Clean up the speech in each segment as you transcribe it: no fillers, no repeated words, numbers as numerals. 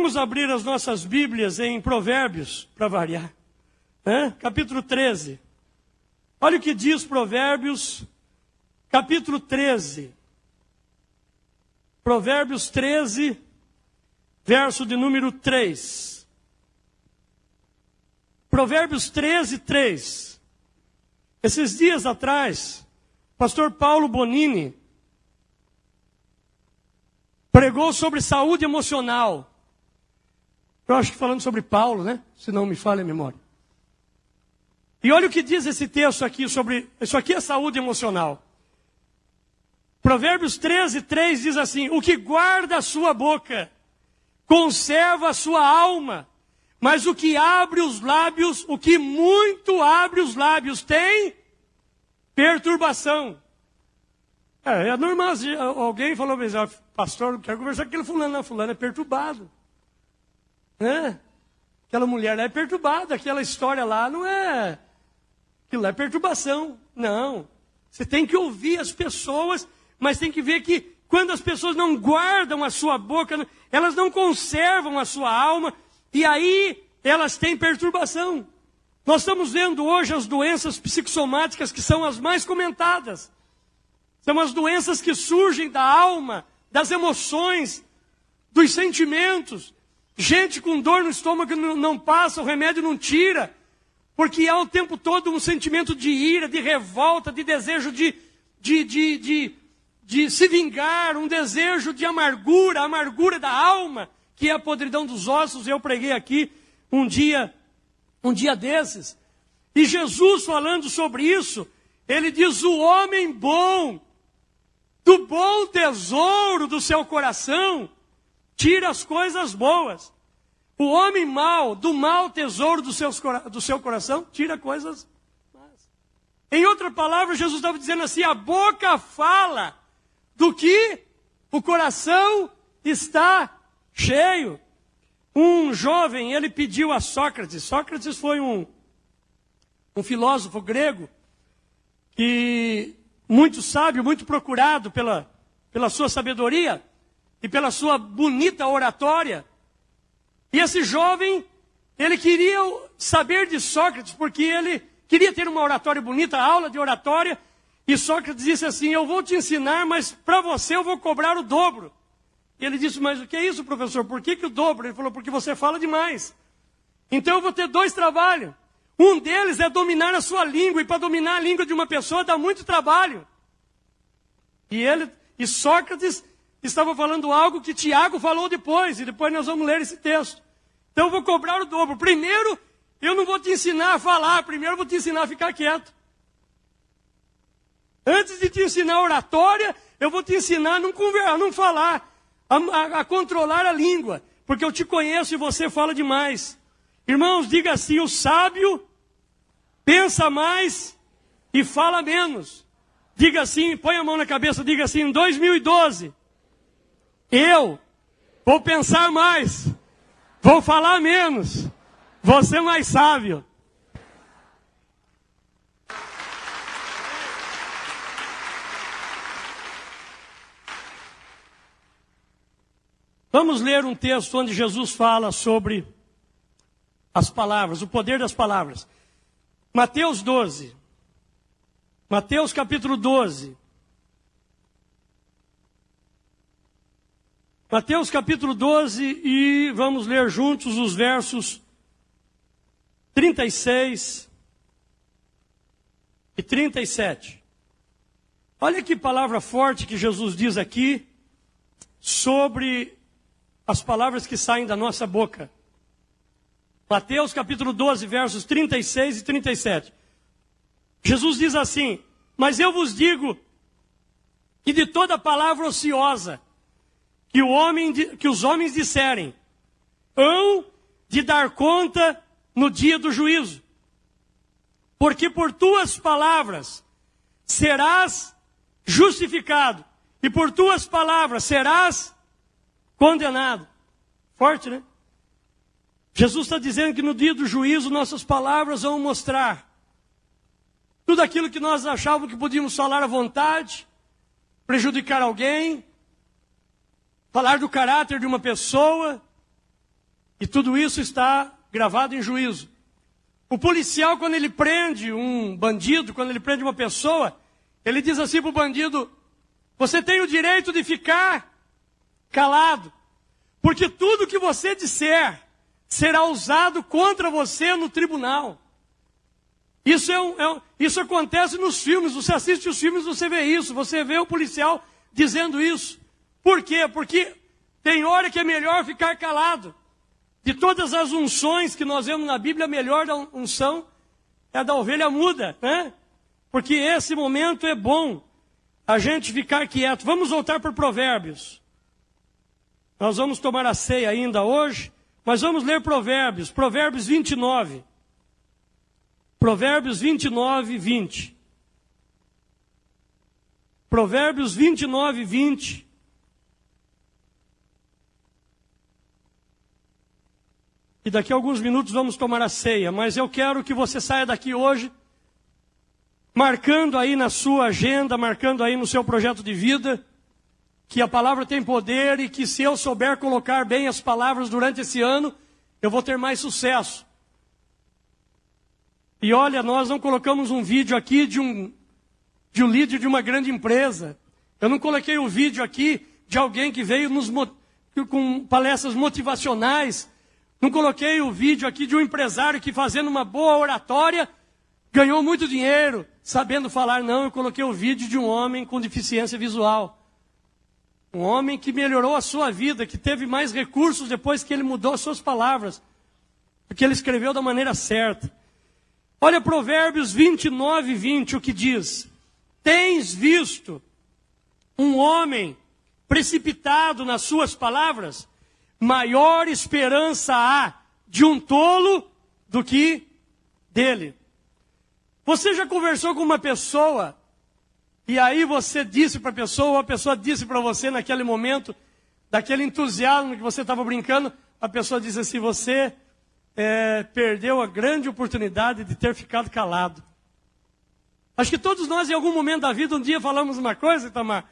Vamos abrir as nossas Bíblias em Provérbios, para variar. Capítulo 13. Olha o que diz Provérbios, capítulo 13. Provérbios 13, verso de número 3. Provérbios 13, 3. Esses dias atrás, pastor Paulo Bonini pregou sobre saúde emocional. Eu acho que falando sobre Paulo, né? Se não me falha a memória. E olha o que diz esse texto aqui sobre... Isso aqui é saúde emocional. Provérbios 13, 3 diz assim: o que guarda a sua boca, conserva a sua alma. Mas o que abre os lábios, o que muito abre os lábios, tem perturbação. É normal, alguém falou, mas, pastor, não quero conversar com aquele fulano. Não, fulano é perturbado. Aquela mulher lá é perturbada, aquela história lá não é... Aquilo lá é perturbação. Não. Você tem que ouvir as pessoas, mas tem que ver que quando as pessoas não guardam a sua boca, elas não conservam a sua alma, e aí elas têm perturbação. Nós estamos vendo hoje as doenças psicossomáticas que são as mais comentadas. São as doenças que surgem da alma, das emoções, dos sentimentos. Gente com dor no estômago não passa, o remédio não tira. Porque há o tempo todo um sentimento de ira, de revolta, de desejo de se vingar, um desejo de amargura, a amargura da alma, que é a podridão dos ossos. Eu preguei aqui um dia desses. E Jesus, falando sobre isso, ele diz: o homem bom, do bom tesouro do seu coração, tira as coisas boas. O homem mau, do mau tesouro do seu coração, tira coisas más. Em outra palavra, Jesus estava dizendo assim: a boca fala do que o coração está cheio. Um jovem, ele pediu a Sócrates. Sócrates foi um filósofo grego, que muito sábio, muito procurado pela sua sabedoria e pela sua bonita oratória. E esse jovem, ele queria saber de Sócrates, porque ele queria ter uma oratória bonita, aula de oratória. E Sócrates disse assim: eu vou te ensinar, mas para você eu vou cobrar o dobro. E ele disse: mas o que é isso, professor? Por que o dobro? Ele falou: porque você fala demais. Então eu vou ter 2 trabalhos. Um deles é dominar a sua língua, e para dominar a língua de uma pessoa dá muito trabalho. E Sócrates estava falando algo que Tiago falou depois, e depois nós vamos ler esse texto. Então eu vou cobrar o dobro. Primeiro, eu não vou te ensinar a falar, primeiro eu vou te ensinar a ficar quieto. Antes de te ensinar a oratória, eu vou te ensinar a não falar, a controlar a língua, porque eu te conheço e você fala demais. Irmãos, diga assim: o sábio pensa mais e fala menos. Diga assim, põe a mão na cabeça, diga assim: em 2012, eu vou pensar mais, vou falar menos, vou ser mais sábio. Vamos ler um texto onde Jesus fala sobre as palavras, o poder das palavras. Mateus 12. Mateus capítulo 12. Mateus capítulo 12, e vamos ler juntos os versos 36 e 37. Olha que palavra forte que Jesus diz aqui sobre as palavras que saem da nossa boca. Mateus capítulo 12, versos 36 e 37. Jesus diz assim: mas eu vos digo que de toda palavra ociosa que os homens disserem, hão de dar conta no dia do juízo. Porque por tuas palavras serás justificado, e por tuas palavras serás condenado. Forte, né? Jesus está dizendo que no dia do juízo nossas palavras vão mostrar tudo aquilo que nós achávamos que podíamos falar à vontade, prejudicar alguém, falar do caráter de uma pessoa, E tudo isso está gravado em juízo. O policial, quando ele prende um bandido, quando ele prende uma pessoa, ele diz assim para o bandido: você tem o direito de ficar calado, porque tudo que você disser será usado contra você no tribunal. Isso acontece nos filmes. Você assiste os filmes, você vê isso. Você vê o policial dizendo isso. Por quê? Porque tem hora que é melhor ficar calado. De todas as unções que nós vemos na Bíblia, a melhor da unção é a da ovelha muda, né? Porque esse momento é bom a gente ficar quieto. Vamos voltar para Provérbios. Nós vamos tomar a ceia ainda hoje, mas vamos ler Provérbios. Provérbios 29. Provérbios 29, 20. Provérbios 29, 20. E daqui a alguns minutos vamos tomar a ceia, mas eu quero que você saia daqui hoje, marcando aí na sua agenda, marcando aí no seu projeto de vida, que a palavra tem poder e que se eu souber colocar bem as palavras durante esse ano, eu vou ter mais sucesso. E olha, nós não colocamos um vídeo aqui de um líder de uma grande empresa. Eu não coloquei o vídeo aqui de alguém que veio com palestras motivacionais. Não coloquei o vídeo aqui de um empresário que, fazendo uma boa oratória, ganhou muito dinheiro, sabendo falar. Não, eu coloquei o vídeo de um homem com deficiência visual. Um homem que melhorou a sua vida, que teve mais recursos depois que ele mudou as suas palavras. Porque ele escreveu da maneira certa. Olha Provérbios 29, 20, o que diz: tens visto um homem precipitado nas suas palavras? Maior esperança há de um tolo do que dele. Você já conversou com uma pessoa e aí você disse para a pessoa disse para você naquele momento, daquele entusiasmo que você estava brincando, a pessoa disse assim: você perdeu a grande oportunidade de ter ficado calado. Acho que todos nós, em algum momento da vida, um dia falamos uma coisa, Itamar,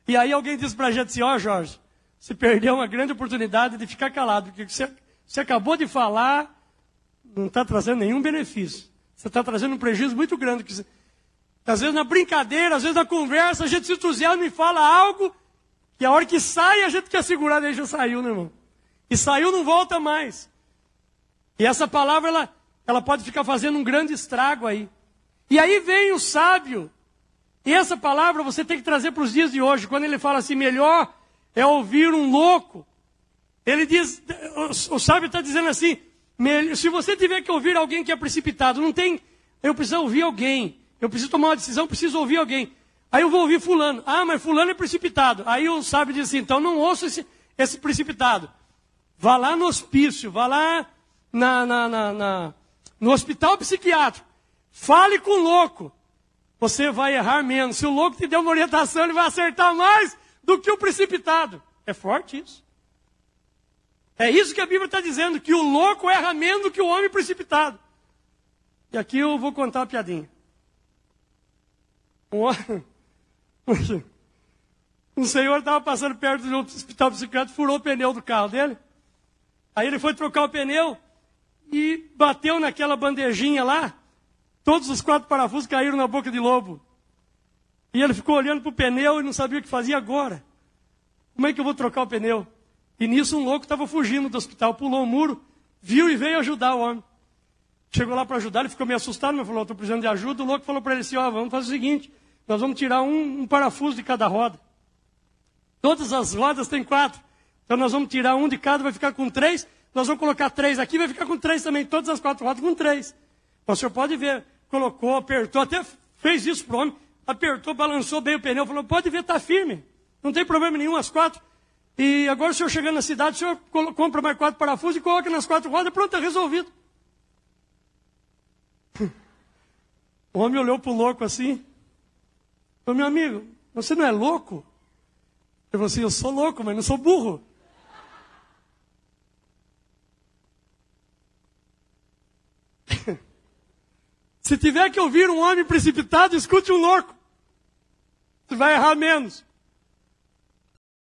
e aí alguém disse para a gente assim: ó, Jorge, você perdeu uma grande oportunidade de ficar calado, porque você acabou de falar, não está trazendo nenhum benefício. Você está trazendo um prejuízo muito grande. Às vezes na brincadeira, às vezes na conversa, a gente se entusiasma e fala algo, que a hora que sai, a gente quer segurar, daí já saiu, né, irmão? E saiu, não volta mais. E essa palavra, ela pode ficar fazendo um grande estrago aí. E aí vem o sábio. E essa palavra você tem que trazer para os dias de hoje. Quando ele fala assim: melhor é ouvir um louco. Ele diz, o sábio está dizendo assim: se você tiver que ouvir alguém que é precipitado, eu preciso ouvir alguém. Eu preciso tomar uma decisão, preciso ouvir alguém. Aí eu vou ouvir fulano. Ah, mas fulano é precipitado. Aí o sábio diz assim: então não ouça esse precipitado. Vá lá no hospício, vá lá no hospital psiquiátrico. Fale com o louco. Você vai errar menos. Se o louco te der uma orientação, ele vai acertar mais do que o precipitado. É forte isso. É isso que a Bíblia está dizendo, que o louco erra menos do que o homem precipitado. E aqui eu vou contar uma piadinha. Um senhor estava passando perto de um hospital psiquiátrico, furou o pneu do carro dele. Aí ele foi trocar o pneu e bateu naquela bandejinha lá. Todos os 4 parafusos caíram na boca de lobo. E ele ficou olhando para o pneu e não sabia o que fazia agora. Como é que eu vou trocar o pneu? E nisso um louco estava fugindo do hospital, pulou o muro, viu e veio ajudar o homem. Chegou lá para ajudar, ele ficou meio assustado, mas falou: estou precisando de ajuda. O louco falou para ele assim: ó, vamos fazer o seguinte, nós vamos tirar um parafuso de cada roda. Todas as rodas têm 4. Então nós vamos tirar um de cada, vai ficar com 3. Nós vamos colocar 3 aqui, vai ficar com 3 também. Todas as 4 rodas com 3. Então, o senhor pode ver, colocou, apertou, até fez isso para o homem. Apertou, balançou bem o pneu, falou: pode ver, está firme. Não tem problema nenhum, as 4. E agora o senhor chegando na cidade, o senhor compra mais 4 parafusos e coloca nas 4 rodas, pronto, está resolvido. O homem olhou para o louco assim. Falou: meu amigo, você não é louco? Eu falei assim: eu sou louco, mas não sou burro. Se tiver que ouvir um homem precipitado, escute um louco. Você vai errar menos.